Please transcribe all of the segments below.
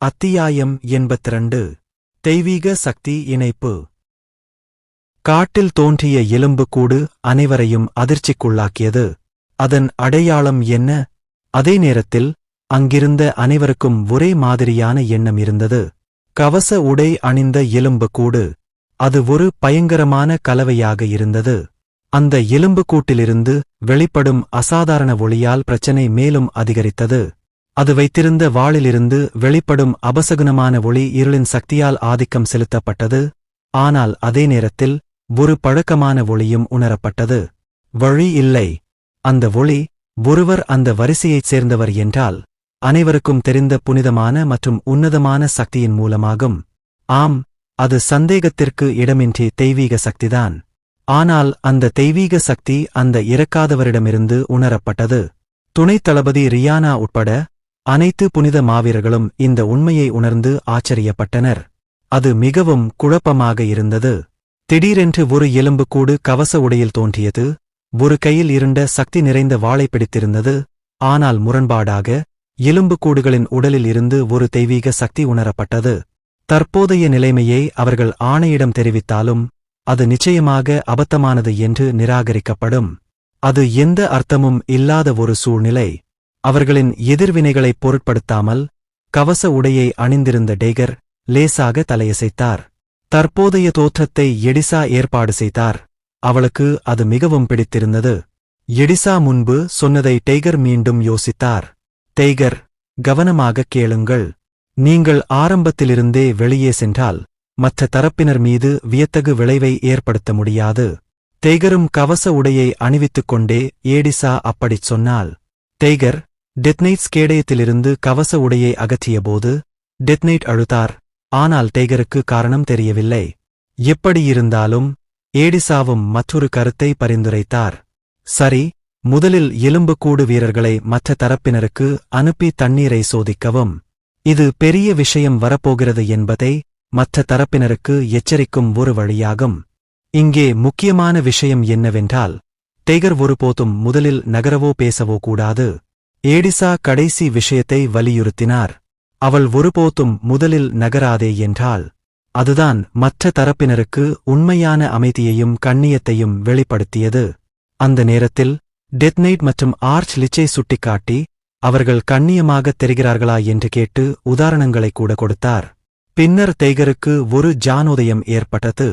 அத்தியாயம் 82 தெய்வீக சக்தி இணைப்பு. காட்டில் தோன்றிய எலும்புக்கூடு அனைவரையும் அதிர்ச்சிக்குள்ளாக்கியது. அதன் அடையாளம் என்ன? அதே நேரத்தில் அங்கிருந்த அனைவருக்கும் ஒரே மாதிரியான எண்ணம் இருந்தது. கவச உடை அணிந்த எலும்புக்கூடு. அது ஒரு பயங்கரமான கலவையாக இருந்தது. அந்த எலும்புக்கூட்டிலிருந்து வெளிப்படும் அசாதாரண ஒளியால் பிரச்சனை மேலும் அதிகரித்தது. அது வைத்திருந்த வாளிலிருந்து வெளிப்படும் அபசகுனமான ஒளி இருளின் சக்தியால் ஆதிக்கம் செலுத்தப்பட்டது. ஆனால் அதே நேரத்தில் ஒரு பழக்கமான ஒளியும் உணரப்பட்டது. வழி இல்லை. அந்த ஒளி ஒருவர் அந்த வரிசையைச் சேர்ந்தவர் என்றால் அனைவருக்கும் தெரிந்த புனிதமான மற்றும் உன்னதமான சக்தியின் மூலமாகும். ஆம், அது சந்தேகத்திற்கு இடமின்றி தெய்வீக சக்திதான். ஆனால் அந்த தெய்வீக சக்தி அந்த இறக்காதவரிடமிருந்து உணரப்பட்டது. துணைத் தளபதி ரியானா உட்பட அனைத்து புனித மாவீரர்களும் இந்த உண்மையை உணர்ந்து ஆச்சரியப்பட்டனர். அது மிகவும் குழப்பமாக இருந்தது. திடீரென்று ஒரு எலும்புக்கூடு கவச உடையில் தோன்றியது. ஒரு கையில் இருண்ட சக்தி நிறைந்த வாளை பிடித்திருந்தது. ஆனால் முரண்பாடாக எலும்புக்கூடுகளின் உடலில் இருந்து ஒரு தெய்வீக சக்தி உணரப்பட்டது. தற்போதைய நிலைமையை அவர்கள் ஆணையிடம் தெரிவித்தாலும் அது நிச்சயமாக அபத்தமானது என்று நிராகரிக்கப்படும். அது எந்த அர்த்தமும் இல்லாத ஒரு சூழ்நிலை. அவர்களின் எதிர்வினைகளைப் பொருட்படுத்தாமல் கவச உடையை அணிந்திருந்த டேகர் லேசாக தலையசைத்தார். தற்போதைய தோற்றத்தை எடிசா ஏற்பாடு செய்தார். அவளுக்கு அது மிகவும் பிடித்திருந்தது. எடிசா முன்பு சொன்னதை டேகர் மீண்டும் யோசித்தார். டேகர், கவனமாகக் கேளுங்கள். நீங்கள் ஆரம்பத்திலிருந்தே வெளியே சென்றால் மற்ற தரப்பினர் மீது வியத்தகு விளைவை ஏற்படுத்த முடியாது. டேகரும் கவச உடையை அணிவித்துக் கொண்டே ஏடிசா அப்படிச் சொன்னாள். டேகர் டெத்னைட்ஸ் கேடயத்திலிருந்து கவச உடையை அகற்றியபோது டெத்னைட் அழுதார். ஆனால் டேகருக்கு காரணம் தெரியவில்லை. எப்படியிருந்தாலும் ஏடிசாவும் மற்றொரு கருத்தை பரிந்துரைத்தார். சரி, முதலில் எலும்புக்கூடு வீரர்களை மற்ற தரப்பினருக்கு அனுப்பி தண்ணீரை சோதிக்கவும். இது பெரிய விஷயம் வரப்போகிறது என்பதை மற்ற தரப்பினருக்கு எச்சரிக்கும் ஒரு வழியாகும். இங்கே முக்கியமான விஷயம் என்னவென்றால் டேகர் ஒருபோதும் முதலில் நகரவோ பேசவோ கூடாது. ஏடிசா கடைசி விஷயத்தை வலியுறுத்தினார். அவள் ஒருபோதும் முதலில் நகராதே என்றாள். அதுதான் மற்ற தரப்பினருக்கு உண்மையான அமைதியையும் கண்ணியத்தையும் வெளிப்படுத்தியது. அந்த நேரத்தில் டெத்னைட் மற்றும் ஆர்ச் லிச்சை சுட்டிக்காட்டி அவர்கள் கண்ணியமாகத் தெரிகிறார்களா என்று கேட்டு உதாரணங்களை கூட கொடுத்தார். பின்னர் டேகருக்கு ஒரு ஜானோதயம் ஏற்பட்டது.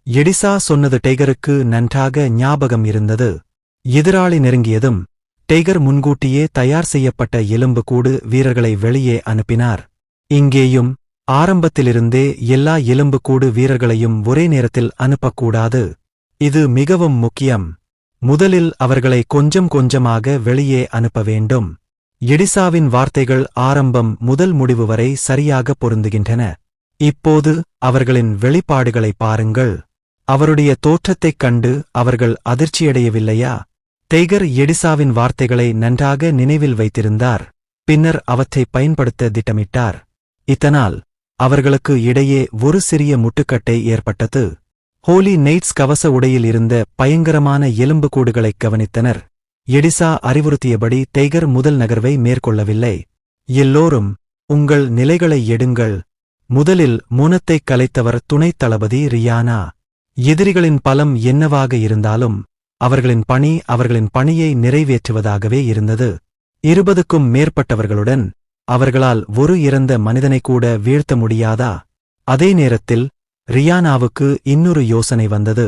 எடிசா சொன்னது டேகருக்கு நன்றாக ஞாபகம் இருந்தது. எதிராளி நெருங்கியதும் டேகர் முன்கூட்டியே தயார் செய்யப்பட்ட எலும்புக்கூடு வீரர்களை வெளியே அனுப்பினார். இங்கேயும் ஆரம்பத்திலிருந்தே எல்லா எலும்புக்கூடு வீரர்களையும் ஒரே நேரத்தில் அனுப்பக்கூடாது. இது மிகவும் முக்கியம். முதலில் அவர்களை கொஞ்சம் கொஞ்சமாக வெளியே அனுப்ப வேண்டும். எடிசாவின் வார்த்தைகள் ஆரம்பம் முதல் முடிவு வரை சரியாக பொருந்துகின்றன. இப்போது அவர்களின் வெளிப்பாடுகளை பாருங்கள். அவருடைய தோற்றத்தைக் கண்டு அவர்கள் அதிர்ச்சியடையவில்லையா? டேகர் எடிசாவின் வார்த்தைகளை நன்றாக நினைவில் வைத்திருந்தார். பின்னர் அவற்றை பயன்படுத்த திட்டமிட்டார். இதனால் அவர்களுக்கு இடையே ஒரு சிறிய முட்டுக்கட்டை ஏற்பட்டது. ஹோலி நைட்ஸ் கவச உடையில் இருந்த பயங்கரமான எலும்புக்கூடுகளைக் கவனித்தனர். எடிசா அறிவுறுத்தியபடி டேகர் முதல் நகர்வை மேற்கொள்ளவில்லை. எல்லோரும் உங்கள் நிலைகளை எடுங்கள். முதலில் மௌனத்தைக் கலைத்தவர் துணைத் தளபதி ரியானா. எதிரிகளின் பலம் என்னவாக இருந்தாலும் அவர்களின் பணியை நிறைவேற்றுவதாகவே இருந்தது. 20க்கும் மேற்பட்டவர்களுடன் அவர்களால் ஒரு இறந்த மனிதனைக்கூட வீழ்த்த முடியாதா? அதே நேரத்தில் ரியானாவுக்கு இன்னொரு யோசனை வந்தது.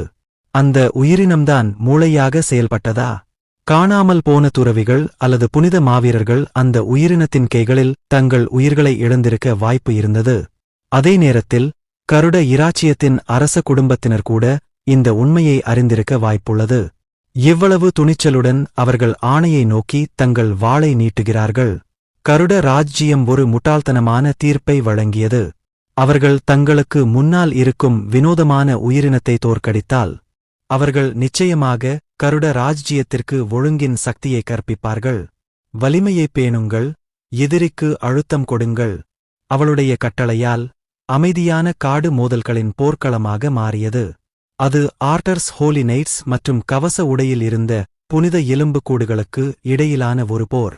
அந்த உயிரினம்தான் மூளையாக செயல்பட்டதா? காணாமல் போன துறவிகள் அல்லது புனித மாவீரர்கள் அந்த உயிரினத்தின் கைகளில் தங்கள் உயிர்களை இழந்திருக்க வாய்ப்பு இருந்தது. அதே நேரத்தில் கருட இராச்சியத்தின் அரச குடும்பத்தினர் கூட இந்த உண்மையை அறிந்திருக்க வாய்ப்புள்ளது. எவ்வளவு துணிச்சலுடன் அவர்கள் ஆணையை நோக்கி தங்கள் வாளை நீட்டுகிறார்கள்! கருட ராஜ்ஜியம் ஒரு முட்டாள்தனமான தீர்ப்பை வழங்கியது. அவர்கள் தங்களுக்கு முன்னால் இருக்கும் வினோதமான உயிரினத்தை தோற்கடித்தால் அவர்கள் நிச்சயமாக கருட ராஜ்ஜியத்திற்கு ஒழுங்கின் சக்தியை கற்பிப்பார்கள். வலிமையைப் பேணுங்கள், எதிரிக்கு அழுத்தம் கொடுங்கள். அவளுடைய கட்டளையால் அமைதியான காடு மோதல்களின் போர்க்களமாக மாறியது. அது ஆர்டர்ஸ் ஹோலி நைட்ஸ் மற்றும் கவச உடையில் இருந்த புனித எலும்புக்கூடுகளுக்கு இடையிலான ஒரு போர்.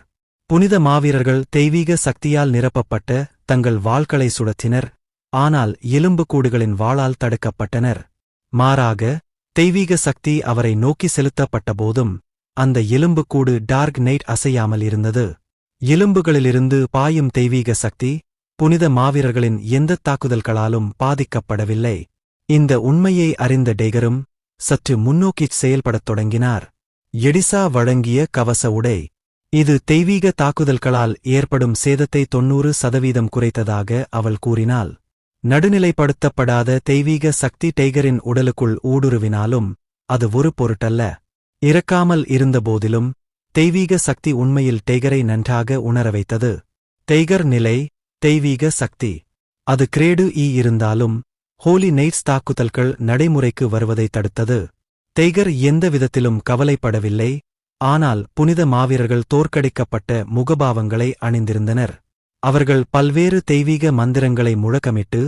புனித மாவீரர்கள் தெய்வீக சக்தியால் நிரப்பப்பட்ட தங்கள் வாள்களை சுழற்றினர், ஆனால் எலும்புக்கூடுகளின் வாளால் தடுக்கப்பட்டனர். மாறாக தெய்வீக சக்தி அவரை நோக்கி செலுத்தப்பட்டபோதும் அந்த எலும்புக்கூடு டார்க் நைட் அசையாமல் இருந்தது. எலும்புகளிலிருந்து பாயும் தெய்வீக சக்தி புனித மாவீரர்களின் எந்தத் தாக்குதல்களாலும் பாதிக்கப்படவில்லை. இந்த உண்மையை அறிந்த டெய்கரும் சற்று முன்னோக்கிச் செயல்படத் தொடங்கினார். எடிசா வழங்கிய கவச உடை. இது தெய்வீக தாக்குதல்களால் ஏற்படும் சேதத்தை 90% குறைத்ததாக அவள் கூறினாள். நடுநிலைப்படுத்தப்படாத தெய்வீக சக்தி டெய்கரின் உடலுக்குள் ஊடுருவினாலும் அது ஒரு பொருட்டல்ல. இறக்காமல் இருந்தபோதிலும் தெய்வீக சக்தி உண்மையில் டெய்கரை நன்றாக உணர வைத்தது. டெய்கர் நிலை தெய்வீக சக்தி. அது கிரேடு E இருந்தாலும் ஹோலி நைட்ஸ் தாக்குதல்கள் நடைமுறைக்கு வருவதை தடுத்தது. டெய்கர் எந்த விதத்திலும் கவலைப்படவில்லை, ஆனால் புனித மாவீரர்கள் தோற்கடிக்கப்பட்ட முகபாவங்களை அணிந்திருந்தனர். அவர்கள் பல்வேறு தெய்வீக மந்திரங்களை முழக்கமிட்டு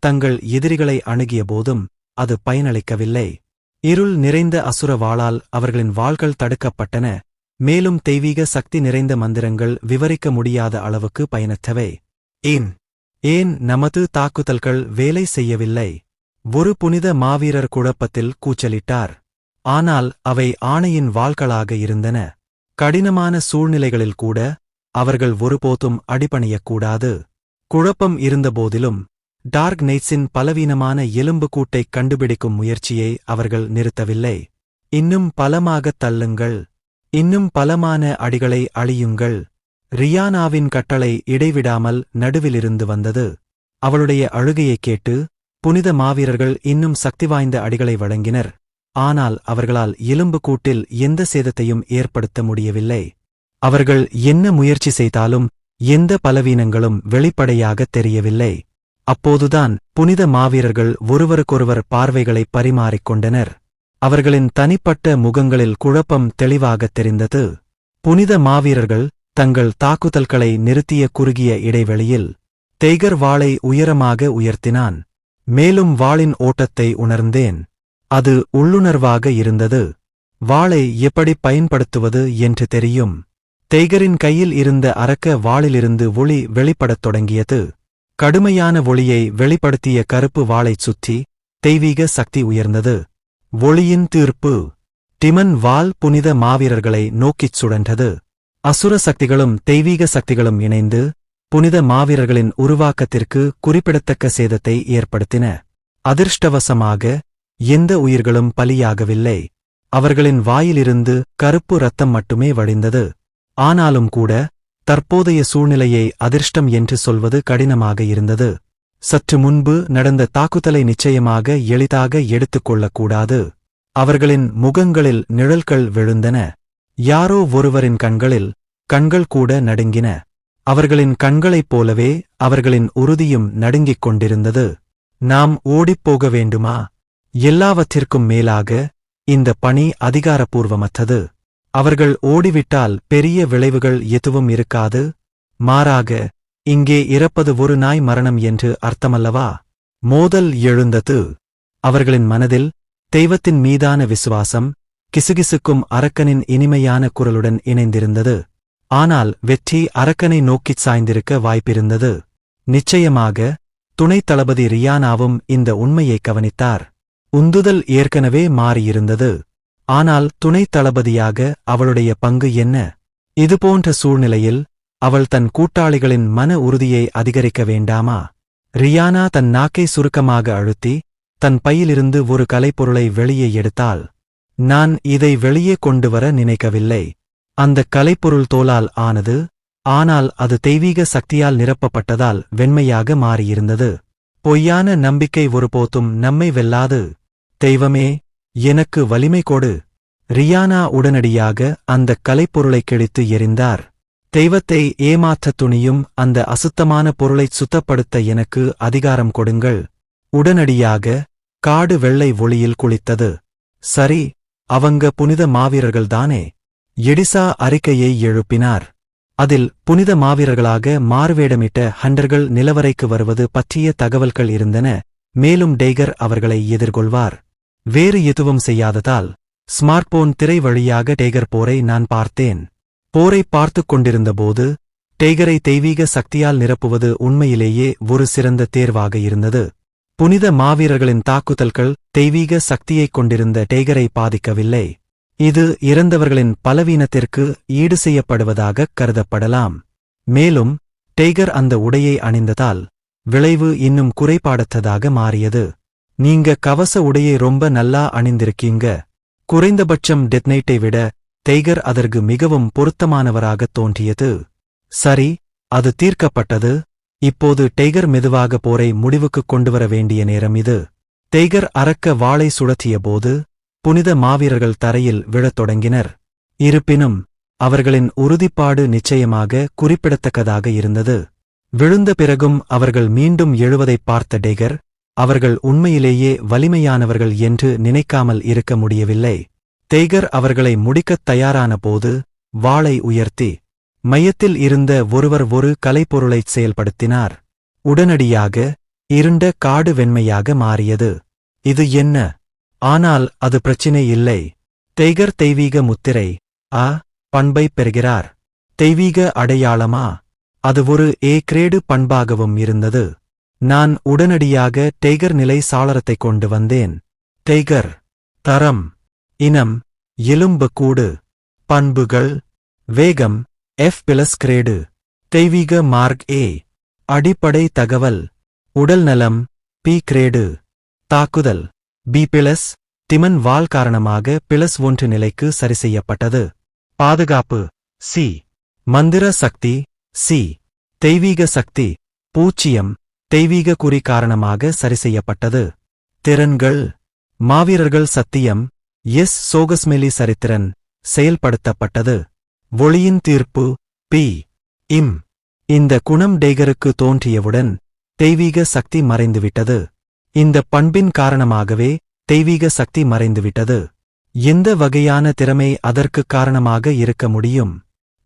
தங்கள் எதிரிகளை அணுகியபோதும் அது பயனளிக்கவில்லை. இருள் நிறைந்த அசுர வாளால் அவர்களின் வாள்கள் தடுக்கப்பட்டன, மேலும் தெய்வீக சக்தி நிறைந்த மந்திரங்கள் விவரிக்க முடியாத அளவுக்கு பயனற்றவை. ஏன் நமது தாக்குதல்கள் வேலை செய்யவில்லை? ஒரு புனித மாவீரர் குழப்பத்தில் கூச்சலிட்டார். ஆனால் அவை ஆணையின் வாள்களாக இருந்தன. கடினமான சூழ்நிலைகளில் கூட அவர்கள் ஒருபோதும் அடிபணியக்கூடாது. குழப்பம் இருந்தபோதிலும் டார்க் நைட்ஸின் பலவீனமான எலும்புக்கூட்டைக் கண்டுபிடிக்கும் முயற்சியை அவர்கள் நிறுத்தவில்லை. இன்னும் பலமாகத் தள்ளுங்கள், இன்னும் பலமான அடிகளை அழியுங்கள். ரியானாவின் கட்டளை இடைவிடாமல் நடுவிலிருந்து வந்தது. அவளுடைய அழுகையைக் கேட்டு புனித மாவீரர்கள் இன்னும் சக்திவாய்ந்த அடிகளை வழங்கினர். ஆனால் அவர்களால் எலும்புக்கூட்டில் எந்த சேதத்தையும் ஏற்படுத்த முடியவில்லை. அவர்கள் என்ன முயற்சி செய்தாலும் எந்த பலவீனங்களும் வெளிப்படையாகத் தெரியவில்லை. அப்போதுதான் புனித மாவீரர்கள் ஒருவருக்கொருவர் பார்வைகளை பரிமாறிக்கொண்டனர். அவர்களின் தனிப்பட்ட முகங்களில் குழப்பம் தெளிவாகத் தெரிந்தது. புனித மாவீரர்கள் தங்கள் தாக்குதல்களை நிறுத்திய குறுகிய இடைவெளியில் டெய்கர் வாளை உயரமாக உயர்த்தினான். மேலும் வாளின் ஓட்டத்தை உணர்ந்தேன். அது உள்ளுணர்வாக இருந்தது. வாளை எப்படி பயன்படுத்துவது என்று தெரியும். டெய்கரின் கையில் இருந்த அரக்க வாளிலிருந்து ஒளி வெளிப்படத் தொடங்கியது. கடுமையான ஒளியை வெளிப்படுத்திய கருப்பு வாளைச் சுற்றி தெய்வீக சக்தி உயர்ந்தது. ஒளியின் தீர்ப்பு. டிமன் வாள் புனித மாவீரர்களை நோக்கிச் சுழன்றது. அசுர சக்திகளும் தெய்வீக சக்திகளும் இணைந்து புனித மாவீரர்களின் உருவாக்கத்திற்கு குறிப்பிடத்தக்க சேதத்தை ஏற்படுத்தின. அதிர்ஷ்டவசமாக எந்த உயிர்களும் பலியாகவில்லை. அவர்களின் வாயிலிருந்து கருப்பு இரத்தம் மட்டுமே வழிந்தது. ஆனாலும் கூட தற்போதைய சூழ்நிலையை அதிர்ஷ்டம் என்று சொல்வது கடினமாக இருந்தது. சற்று முன்பு நடந்த தாக்குதலை நிச்சயமாக எளிதாக எடுத்துக்கொள்ளக்கூடாது. அவர்களின் முகங்களில் நிழல்கள் விழுந்தன. யாரோ ஒருவரின் கண்கள் கூட நடுங்கின. அவர்களின் கண்களைப் போலவே அவர்களின் உறுதியும் நடுங்கிக் கொண்டிருந்தது. நாம் ஓடிப்போக வேண்டுமா? எல்லாவற்றிற்கும் மேலாக இந்த பணி அதிகாரப்பூர்வமற்றது. அவர்கள் ஓடிவிட்டால் பெரிய விளைவுகள் எதுவும் இருக்காது. மாறாக இங்கே இறப்பது ஒரு நாய் மரணம் என்று அர்த்தமல்லவா? மோதல் எழுந்தது. அவர்களின் மனதில் தெய்வத்தின் மீதான விசுவாசம் கிசுகிசுக்கும் அரக்கனின் இனிமையான குரலுடன் இணைந்திருந்தது. ஆனால் வெற்றி அரக்கனை நோக்கிச் சாய்ந்திருக்க வாய்ப்பிருந்தது. நிச்சயமாக துணைத் தளபதி ரியானாவும் இந்த உண்மையை கவனித்தார். உந்துதல் ஏற்கனவே மாறியிருந்தது. ஆனால் துணைத் தளபதியாக அவளுடைய பங்கு என்ன? இதுபோன்ற சூழ்நிலையில் அவள் தன் கூட்டாளிகளின் மன உறுதியை அதிகரிக்க வேண்டாமா? ரியானா தன் நாக்கை சுருக்கமாக அழுத்தி தன் பையிலிருந்து ஒரு கலைப்பொருளை வெளியே எடுத்தாள். நான் இதை வெளியே கொண்டு வர நினைக்கவில்லை. அந்தக் கலைப்பொருள் தோலால் ஆனது, ஆனால் அது தெய்வீக சக்தியால் நிரப்பப்பட்டதால் வெண்மையாக மாறியிருந்தது. பொய்யான நம்பிக்கை ஒருபோதும் நம்மை வெல்லாது. தெய்வமே, எனக்கு வலிமை கொடு. ரியானா உடனடியாக அந்தக் கலைப்பொருளைக் கிழித்து எறிந்தார். தெய்வத்தை ஏமாற்றத் துணியும் அந்த அசுத்தமான பொருளைச் சுத்தப்படுத்த எனக்கு அதிகாரம் கொடுங்கள். உடனடியாக காடு வெள்ளை ஒளியில் குளித்தது. சரி, அவங்க புனித மாவீரர்கள்தானே? எடிசா அறிக்கையை எழுப்பினார். அதில் புனித மாவீரர்களாக மாறுவேடமிட்ட ஹண்டர்கள் நிலவரைக்கு வருவது பற்றிய தகவல்கள் இருந்தன. மேலும் டெய்கர் அவர்களை எதிர்கொள்வார். வேறு எதுவும் செய்யாததால் ஸ்மார்ட்போன் திரை வழியாக டெய்கர் போரை நான் பார்த்தேன். போரை பார்த்துக் கொண்டிருந்தபோது டெய்கரை தெய்வீக சக்தியால் நிரப்புவது உண்மையிலேயே ஒரு சிறந்த தேர்வாக இருந்தது. புனித மாவீரர்களின் தாக்குதல்கள் தெய்வீக சக்தியைக் கொண்டிருந்த டெய்கரை பாதிக்கவில்லை. இது இறந்தவர்களின் பலவீனத்திற்கு ஈடு செய்யப்படுவதாகக் கருதப்படலாம். மேலும் டெய்கர் அந்த உடையை அணிந்ததால் விளைவு இன்னும் குறைபாடற்றதாக மாறியது. நீங்க கவச உடையை ரொம்ப நல்லா அணிந்திருக்கீங்க. குறைந்தபட்சம் டெத்னைட்டை விட டெய்கர் அதற்கு மிகவும் பொருத்தமானவராகத் தோன்றியது. சரி, அது தீர்க்கப்பட்டது. இப்போது டெய்கர் மெதுவாக போரை முடிவுக்குக் கொண்டுவர வேண்டிய நேரம் இது. டெய்கர் அரக்க வாளை சுழற்றியபோது புனித மாவீரர்கள் தரையில் விழத் தொடங்கினர். இருப்பினும் அவர்களின் உறுதிப்பாடு நிச்சயமாக குறிப்பிடத்தக்கதாக இருந்தது. விழுந்த பிறகும் அவர்கள் மீண்டும் எழுவதைப் பார்த்த டெய்கர், அவர்கள் உண்மையிலேயே வலிமையானவர்கள் என்று நினைக்காமல் இருக்க முடியவில்லை. டெய்கர் அவர்களை முடிக்கத் தயாரான போது வாளை உயர்த்தி மையத்தில் இருந்த ஒருவர் ஒரு கலைப்பொருளைச் செயல்படுத்தினார். உடனடியாக இருண்ட காடு வெண்மையாக மாறியது. இது என்ன? ஆனால் அது பிரச்சினை இல்லை. டெய்கர் தெய்வீக முத்திரை பண்பைப் பெறுகிறார். தெய்வீக அடையாளமா? அது ஒரு கிரேடு பண்பாகவும் இருந்தது. நான் உடனடியாக டெய்கர் நிலை சாளரத்தைக் கொண்டு வந்தேன். டெய்கர் தரம், இனம், எலும்பு கூடு, பண்புகள், வேகம் F+ கிரேடு, தெய்வீக மார்க் A, அடிப்படை தகவல், உடல்நலம் P கிரேடு, தாக்குதல் B+, திமன் வால் காரணமாக +1 நிலைக்கு சரிசெய்யப்பட்டது. பாதுகாப்பு C, மந்திர சக்தி C, தெய்வீக சக்தி 0, தெய்வீக குறி காரணமாக சரிசெய்யப்பட்டது. திறன்கள் மாவீரர்கள் சத்தியம் S, சோகஸ்மெலி சரித்திரன் செயல்படுத்தப்பட்டது. ஒளியின் தீர்ப்பு P, இம். இந்த குணம் டெய்கருக்கு தோன்றியவுடன் தெய்வீக சக்தி மறைந்துவிட்டது. இந்த பண்பின் காரணமாகவே தெய்வீக சக்தி மறைந்துவிட்டது. எந்த வகையான திறமை அதற்குக் காரணமாக இருக்க முடியும்?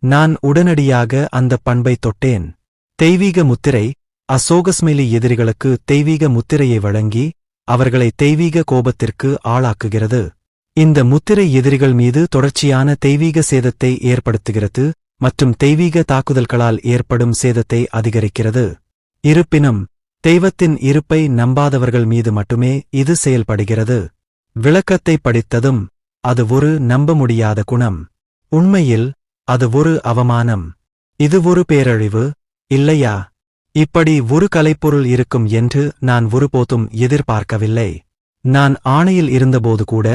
நான் உடனடியாக அந்த பண்பை தொட்டேன். தெய்வீக முத்திரை அசோகஸ்மெலி எதிரிகளுக்கு தெய்வீக முத்திரையை வழங்கி அவர்களை தெய்வீக கோபத்திற்கு ஆளாக்குகிறது. இந்த முத்திரை எதிரிகள் மீது தொடர்ச்சியான தெய்வீக சேதத்தை ஏற்படுத்துகிறது மற்றும் தெய்வீக தாக்குதல்களால் ஏற்படும் சேதத்தை அதிகரிக்கிறது. இருப்பினும் தெய்வத்தின் இருப்பை நம்பாதவர்கள் மீது மட்டுமே இது செயல்படுகிறது. விளக்கத்தை படித்ததும் அது ஒரு நம்ப முடியாத குணம். உண்மையில் அது ஒரு அவமானம். இது ஒரு பேரழிவு, இல்லையா? இப்படி ஒரு கலைப்பொருள் இருக்கும் என்று நான் ஒருபோதும் எதிர்பார்க்கவில்லை. நான் ஆணையில் இருந்தபோது கூட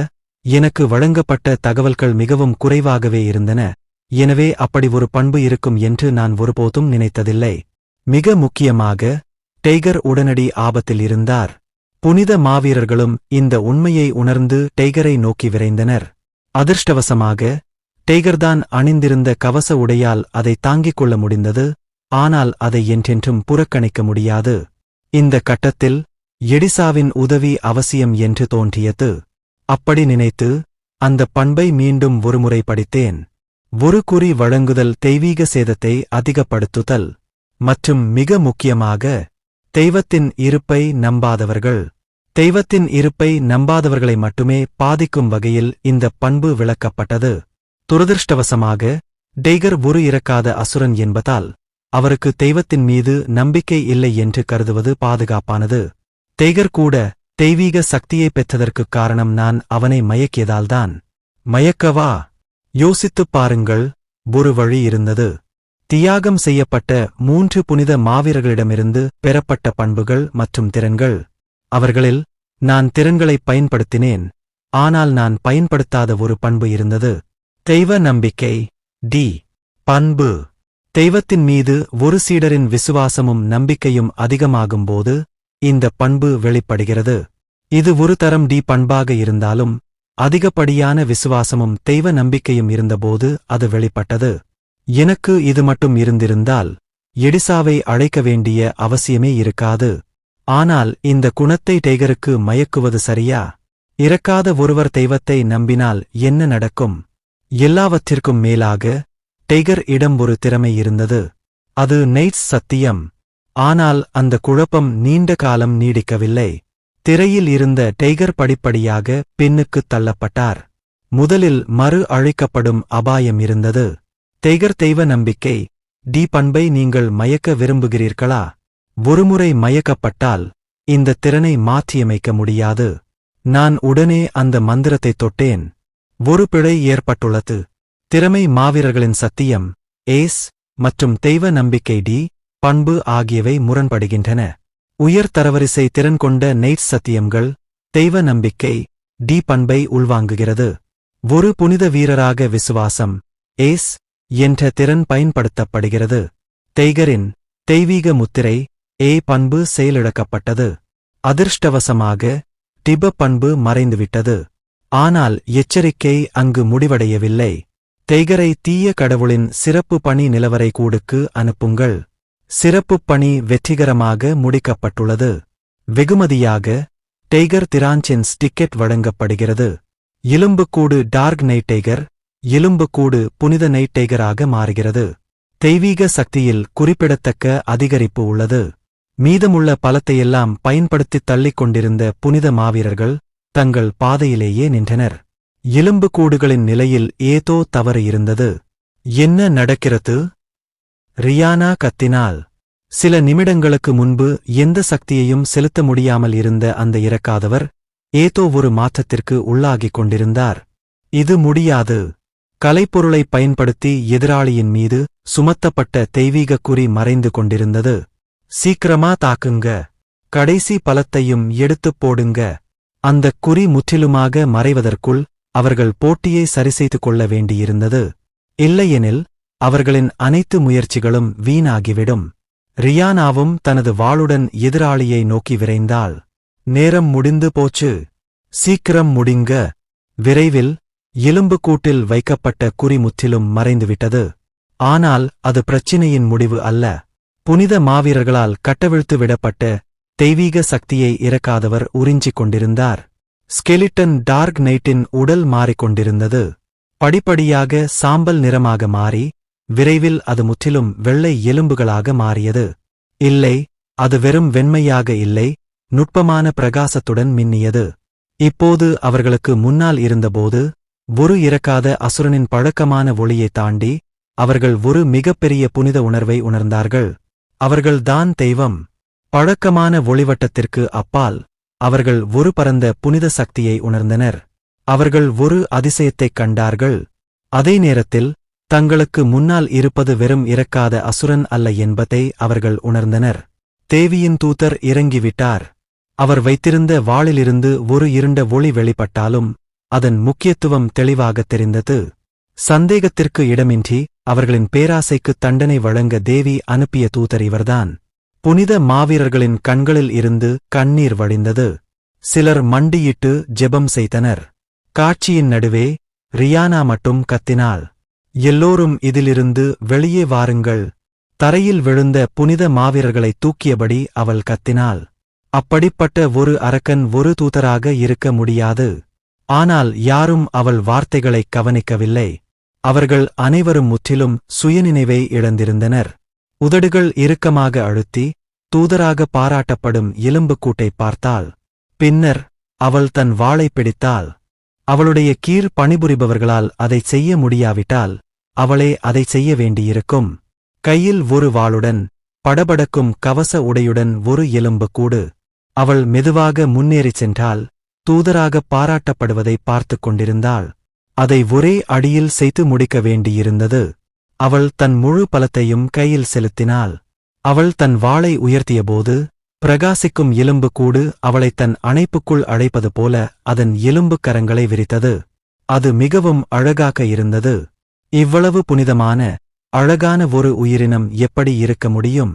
எனக்கு வழங்கப்பட்ட தகவல்கள் மிகவும் குறைவாகவே இருந்தன. எனவே அப்படி ஒரு பண்பு இருக்கும் என்று நான் ஒருபோதும் நினைத்ததில்லை. மிக முக்கியமாக டெய்கர் உடனடி ஆபத்தில் இருந்தார். புனித மாவீரர்களும் இந்த உண்மையை உணர்ந்து டெய்கரை நோக்கி விரைந்தனர். அதிர்ஷ்டவசமாக டெய்கர்தான் அணிந்திருந்த கவச உடையால் அதை தாங்கிக் கொள்ள முடிந்தது. ஆனால் அதை என்றென்றும் புறக்கணிக்க முடியாது. இந்த கட்டத்தில் எடிசாவின் உதவி அவசியம் என்று தோன்றியது. அப்படி நினைத்து அந்த பண்பை மீண்டும் ஒருமுறை படித்தேன். ஒரு குறி வழங்குதல் தெய்வீக சேதத்தை அதிகப்படுத்துதல் மற்றும் மிக முக்கியமாக தெய்வத்தின் இருப்பை நம்பாதவர்கள். தெய்வத்தின் இருப்பை நம்பாதவர்களை மட்டுமே பாதிக்கும் வகையில் இந்த பண்பு விளக்கப்பட்டது. துரதிருஷ்டவசமாக டெய்கர் ஒரு இறக்காத அசுரன் என்பதால் அவருக்கு தெய்வத்தின் மீது நம்பிக்கை இல்லை என்று கருதுவது பாதுகாப்பானது. டெய்கர் கூட தெய்வீக சக்தியைப் பெற்றதற்குக் காரணம் நான் அவனை மயக்கியதால்தான். மயக்கவா? யோசித்துப் பாருங்கள். ஒரு வழி இருந்தது. தியாகம் செய்யப்பட்ட 3 புனித மாவீரர்களிடமிருந்து பெறப்பட்ட பண்புகள் மற்றும் திறன்கள். அவர்களில் நான் திறன்களைப் பயன்படுத்தினேன். ஆனால் நான் பயன்படுத்தாத ஒரு பண்பு இருந்தது. தெய்வ நம்பிக்கை D, பண்பு. தெய்வத்தின் மீது ஒரு சீடரின் விசுவாசமும் நம்பிக்கையும் அதிகமாகும்போது இந்த பண்பு வெளிப்படுகிறது. இது ஒரு தரம் D பண்பாக இருந்தாலும் அதிகப்படியான விசுவாசமும் தெய்வ நம்பிக்கையும் இருந்தபோது அது வெளிப்பட்டது. எனக்கு இது மட்டும் இருந்திருந்தால் எடிசாவை அழைக்க வேண்டிய அவசியமே இருக்காது. ஆனால் இந்த குணத்தை டெய்கருக்கு மயக்குவது சரியா? இறக்காத ஒருவர் தெய்வத்தை நம்பினால் என்ன நடக்கும்? எல்லாவற்றிற்கும் மேலாக டெய்கர் இடம் ஒரு திறமை இருந்தது. அது நைட்ஸ் சத்தியம். ஆனால் அந்த குழப்பம் நீண்ட காலம் நீடிக்கவில்லை. திரையில் இருந்த டெய்கர் படிப்படியாக பின்னுக்குத் தள்ளப்பட்டார். முதலில் மறு அழிக்கப்படும் அபாயம் இருந்தது. டெய்கர் தெய்வ நம்பிக்கை டி பண்பை நீங்கள் மயக்க விரும்புகிறீர்களா? ஒருமுறை மயக்கப்பட்டால் இந்த திறனை மாற்றியமைக்க முடியாது. நான் உடனே அந்த மந்திரத்தை தொட்டேன். ஒரு பிழை ஏற்பட்டுள்ளது. திறமை மாவீரர்களின் சத்தியம் ஏஸ் மற்றும் தெய்வ நம்பிக்கை டி பண்பு ஆகியவை முரண்படுகின்றன. உயர் தரவரிசை திறன் கொண்ட நைட் சத்தியங்கள் தெய்வ நம்பிக்கை டி பண்பை உள்வாங்குகிறது. ஒரு புனித வீரராக விசுவாசம் ஏஸ் என்ற திறன் பயன்படுத்தப்படுகிறது. டைகரின் தெய்வீக முத்திரை ஏ பண்பு செயலிழக்கப்பட்டது. அதிர்ஷ்டவசமாக டிப பண்பு மறைந்துவிட்டது. ஆனால் எச்சரிக்கை அங்கு முடிவடையவில்லை. டைகரை தீய கடவுளின் சிறப்பு பணி நிலவரை கூடுக்கு அனுப்புங்கள். சிறப்புப் பணி வெற்றிகரமாக முடிக்கப்பட்டுள்ளது. வெகுமதியாக டைகர் திரான்சின்ஸ் டிக்கெட் வழங்கப்படுகிறது. எலும்புக்கூடு டார்க் நைட் டைகர் எலும்புக்கூடு புனித நைட் டைகராக மாறுகிறது. தெய்வீக சக்தியில் குறிப்பிடத்தக்க அதிகரிப்பு உள்ளது. மீதமுள்ள பலத்தையெல்லாம் பயன்படுத்தித் தள்ளிக் கொண்டிருந்த புனித மாவீரர்கள் தங்கள் பாதையிலேயே நின்றனர். எலும்புக்கூடுகளின் நிலையில் ஏதோ தவறு இருந்தது. என்ன நடக்கிறது? ரியானா கத்தினாள். சில நிமிடங்களுக்கு முன்பு எந்த சக்தியையும் செலுத்த முடியாமல் இருந்த அந்த இறக்காதவர் ஏதோ ஒரு மாற்றத்திற்கு உள்ளாகிக் கொண்டிருந்தார். இது முடியாது. கலைப்பொருளை பயன்படுத்தி எதிராளியின் மீது சுமத்தப்பட்ட தெய்வீக குறி மறைந்து கொண்டிருந்தது. சீக்கிரமா தாக்குங்க. கடைசி பலத்தையும் எடுத்துப் போடுங்க. அந்தக் குறி முற்றிலுமாக மறைவதற்குள் அவர்கள் போட்டியை சரிசெய்து கொள்ள வேண்டியிருந்தது. இல்லையெனில் அவர்களின் அனைத்து முயற்சிகளும் வீணாகிவிடும். ரியானாவும் தனது வாளுடன் எதிராளியை நோக்கி விரைந்தாள். நேரம் முடிந்து போச்சு. சீக்கிரம் முடிங்க. விரைவில் எலும்புக்கூட்டில் வைக்கப்பட்ட குறி முற்றிலும் மறைந்துவிட்டது. ஆனால் அது பிரச்சினையின் முடிவு அல்ல. புனித மாவீரர்களால் கட்டவிழ்த்து விடப்பட்ட தெய்வீக சக்தியை இறக்காதவர் உறிஞ்சிக் கொண்டிருந்தார். ஸ்கெலிட்டன் டார்க் நைட்டின் உடல் மாறிக்கொண்டிருந்தது. படிப்படியாக சாம்பல் நிறமாக மாறி விரைவில் அது முற்றிலும் வெள்ளை எலும்புகளாக மாறியது. இல்லை, அது வெறும் வெண்மையாக இல்லை, நுட்பமான பிரகாசத்துடன் மின்னியது. இப்போது அவர்களுக்கு முன்னால் இருந்தபோது ஒரு இறக்காத அசுரனின் பழக்கமான ஒளியைத் தாண்டி அவர்கள் ஒரு மிகப்பெரிய புனித உணர்வை உணர்ந்தார்கள். அவர்கள்தான் தெய்வம். பழக்கமான ஒளிவட்டத்திற்கு அப்பால் அவர்கள் ஒரு பரந்த புனித சக்தியை உணர்ந்தனர். அவர்கள் ஒரு அதிசயத்தைக் கண்டார்கள். அதே நேரத்தில் தங்களுக்கு முன்னால் இருப்பது வெறும் இறக்காத அசுரன் அல்ல என்பதை அவர்கள் உணர்ந்தனர். தேவியின் தூதர் இறங்கிவிட்டார். அவர் வைத்திருந்த வாளிலிருந்து ஒரு இருண்ட ஒளி வெளிப்பட்டாலும் அதன் முக்கியத்துவம் தெளிவாகத் தெரிந்தது. சந்தேகத்திற்கு இடமின்றி அவர்களின் பேராசைக்கு தண்டனை வழங்க தேவி அனுப்பிய தூதர் இவர்தான். புனித மாவீரர்களின் கண்களில் இருந்து கண்ணீர் வழிந்தது. சிலர் மண்டியிட்டு ஜெபம் செய்தனர். காட்சியின் நடுவே ரியானா மட்டும் கத்தினாள். எல்லோரும் இதிலிருந்து வெளியே வாருங்கள். தரையில் விழுந்த புனித மாவீரர்களை தூக்கியபடி அவள் கத்தினாள். அப்படிப்பட்ட ஒரு அரக்கன் ஒரு தூதராக இருக்க முடியாது. ஆனால் யாரும் அவள் வார்த்தைகளைக் கவனிக்கவில்லை. அவர்கள் அனைவரும் முற்றிலும் சுயநினைவை இழந்திருந்தனர். உதடுகள் இறுக்கமாக அழுத்தி தூதராக பாராட்டப்படும் எலும்புக்கூட்டை பார்த்தாள். பின்னர் அவள் தன் வாளை பிடித்தாள். அவளுடைய கீழ் பணிபுரிபவர்களால் அதைச் செய்ய முடியாவிட்டால் அவளே அதைச் செய்ய வேண்டியிருக்கும். கையில் ஒரு வாளுடன் படபடக்கும் கவச உடையுடன் ஒரு எலும்புக்கூடு. அவள் மெதுவாக முன்னேறிச் சென்றால் தூதராக பாராட்டப்படுவதை பார்த்துக் கொண்டிருந்தாள். அதை ஒரே அடியில் செய்து முடிக்க வேண்டியிருந்தது. அவள் தன் முழு பலத்தையும் கையில் செலுத்தினாள். அவள் தன் வாளை உயர்த்தியபோது பிரகாசிக்கும் எலும்புக்கூடு அவளைத் தன் அணைப்புக்குள் அழைப்பது போல அதன் எலும்புக் கரங்களை விரித்தது. அது மிகவும் அழகாக இருந்தது. இவ்வளவு புனிதமான, அழகான ஒரு உயிரினம் எப்படி இருக்க முடியும்?